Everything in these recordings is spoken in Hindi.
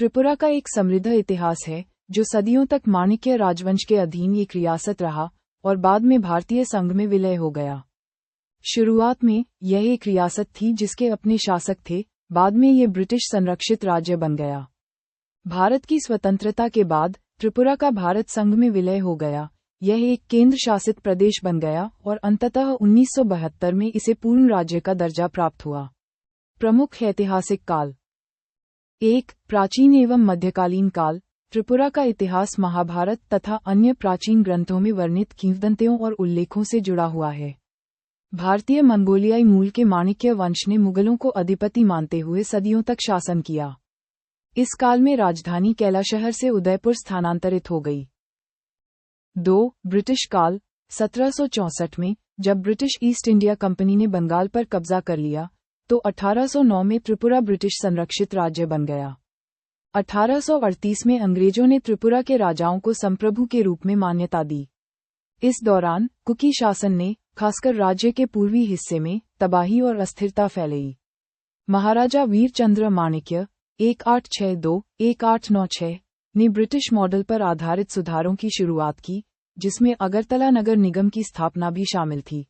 त्रिपुरा का एक समृद्ध इतिहास है जो सदियों तक माणिक्य राजवंश के अधीन एक रियासत रहा और बाद में भारतीय संघ में विलय हो गया। शुरुआत में यह एक रियासत थी जिसके अपने शासक थे, बाद में ये ब्रिटिश संरक्षित राज्य बन गया। भारत की स्वतंत्रता के बाद त्रिपुरा का भारत संघ में विलय हो गया। यह एक केंद्र शासित प्रदेश बन गया और अंततः 1972 में इसे पूर्ण राज्य का दर्जा प्राप्त हुआ। प्रमुख ऐतिहासिक काल। 1. प्राचीन एवं मध्यकालीन काल। त्रिपुरा का इतिहास महाभारत तथा अन्य प्राचीन ग्रंथों में वर्णित किंवदंतियों और उल्लेखों से जुड़ा हुआ है। भारतीय मंगोलियाई मूल के माणिक्य वंश ने मुगलों को अधिपति मानते हुए सदियों तक शासन किया। इस काल में राजधानी कैलाशहर से उदयपुर स्थानांतरित हो गई। 2. ब्रिटिश काल। 1764 में जब ब्रिटिश ईस्ट इंडिया कंपनी ने बंगाल पर कब्जा कर लिया तो 1809 में त्रिपुरा ब्रिटिश संरक्षित राज्य बन गया। 1838 में अंग्रेजों ने त्रिपुरा के राजाओं को संप्रभु के रूप में मान्यता दी। इस दौरान कुकी शासन ने, खासकर राज्य के पूर्वी हिस्से में, तबाही और अस्थिरता फैलाई। महाराजा वीर चंद्र माणिक्य 1862-1896 ने ब्रिटिश मॉडल पर आधारित सुधारों की शुरुआत की, जिसमें अगरतला नगर निगम की स्थापना भी शामिल थी।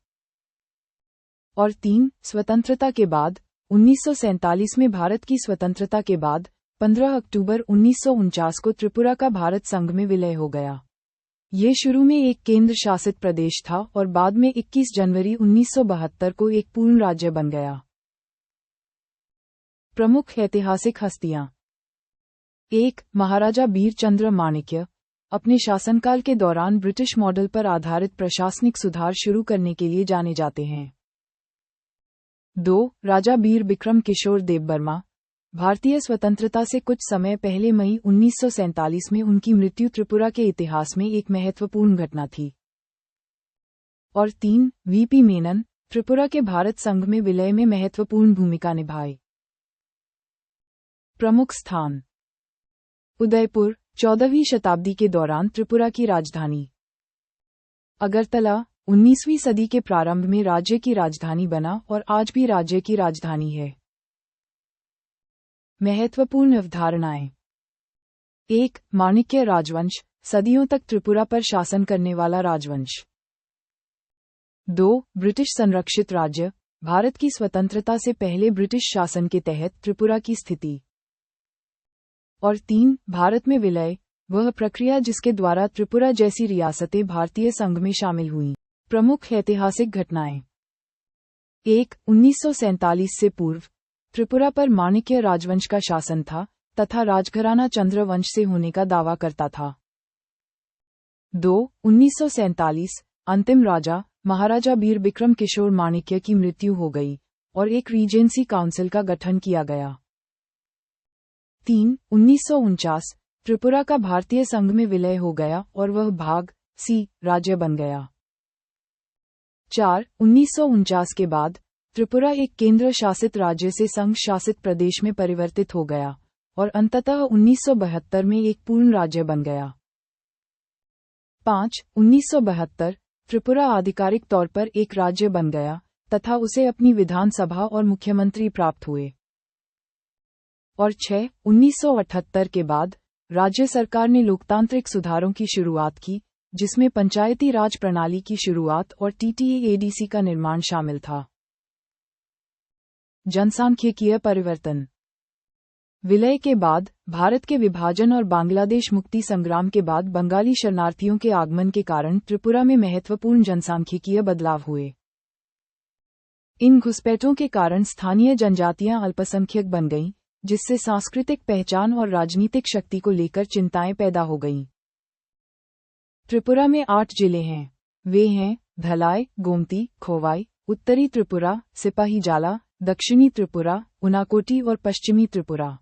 और 3. स्वतंत्रता के बाद। 1947 में भारत की स्वतंत्रता के बाद 15 अक्टूबर 1949 को त्रिपुरा का भारत संघ में विलय हो गया। ये शुरू में एक केंद्र शासित प्रदेश था और बाद में 21 जनवरी 1972 को एक पूर्ण राज्य बन गया। प्रमुख ऐतिहासिक हस्तियां। 1. महाराजा बीर चंद्र माणिक्य अपने शासनकाल के दौरान ब्रिटिश मॉडल पर आधारित प्रशासनिक सुधार शुरू करने के लिए जाने जाते हैं। 2. राजा बीर बिक्रम किशोर देबबर्मा। भारतीय स्वतंत्रता से कुछ समय पहले मई 1947 में उनकी मृत्यु त्रिपुरा के इतिहास में एक महत्वपूर्ण घटना थी। और 3. वीपी मेनन, त्रिपुरा के भारत संघ में विलय में महत्वपूर्ण भूमिका निभाई। प्रमुख स्थान। उदयपुर 14वीं शताब्दी के दौरान त्रिपुरा की राजधानी। अगरतला 19वीं सदी के प्रारंभ में राज्य की राजधानी बना और आज भी राज्य की राजधानी है। महत्वपूर्ण अवधारणाएं। 1. माणिक्य राजवंश, सदियों तक त्रिपुरा पर शासन करने वाला राजवंश। 2. ब्रिटिश संरक्षित राज्य, भारत की स्वतंत्रता से पहले ब्रिटिश शासन के तहत त्रिपुरा की स्थिति। और 3. भारत में विलय, वह प्रक्रिया जिसके द्वारा त्रिपुरा जैसी रियासतें भारतीय संघ में शामिल हुईं। प्रमुख ऐतिहासिक घटनाएं। 1. 1947 से पूर्व त्रिपुरा पर माणिक्य राजवंश का शासन था तथा राजघराना चंद्रवंश से होने का दावा करता था। 2. 1947 अंतिम राजा महाराजा बीर बिक्रम किशोर माणिक्य की मृत्यु हो गई और एक रीजेंसी काउंसिल का गठन किया गया। 3. 1949 त्रिपुरा का भारतीय संघ में विलय हो गया और वह भाग सी राज्य बन गया। 4. 1949 के बाद त्रिपुरा एक केंद्र शासित राज्य से संघ शासित प्रदेश में परिवर्तित हो गया और अंततः 1972 में एक पूर्ण राज्य बन गया। 5. 1972 त्रिपुरा आधिकारिक तौर पर एक राज्य बन गया तथा उसे अपनी विधानसभा और मुख्यमंत्री प्राप्त हुए। और 6. 1978 के बाद राज्य सरकार ने लोकतांत्रिक सुधारों की शुरुआत की, जिसमें पंचायती राज प्रणाली की शुरुआत और TTADC का निर्माण शामिल था। जनसांख्यिकीय परिवर्तन। विलय के बाद भारत के विभाजन और बांग्लादेश मुक्ति संग्राम के बाद बंगाली शरणार्थियों के आगमन के कारण त्रिपुरा में महत्वपूर्ण जनसांख्यिकीय बदलाव हुए। इन घुसपैठों के कारण स्थानीय जनजातियां अल्पसंख्यक बन गईं, जिससे सांस्कृतिक पहचान और राजनीतिक शक्ति को लेकर चिंताएं पैदा हो गईं। त्रिपुरा में 8 जिले हैं। वे हैं धलाई, गोमती, खोवाई, उत्तरी त्रिपुरा, सिपाहीजाला, दक्षिणी त्रिपुरा, उनाकोटी और पश्चिमी त्रिपुरा।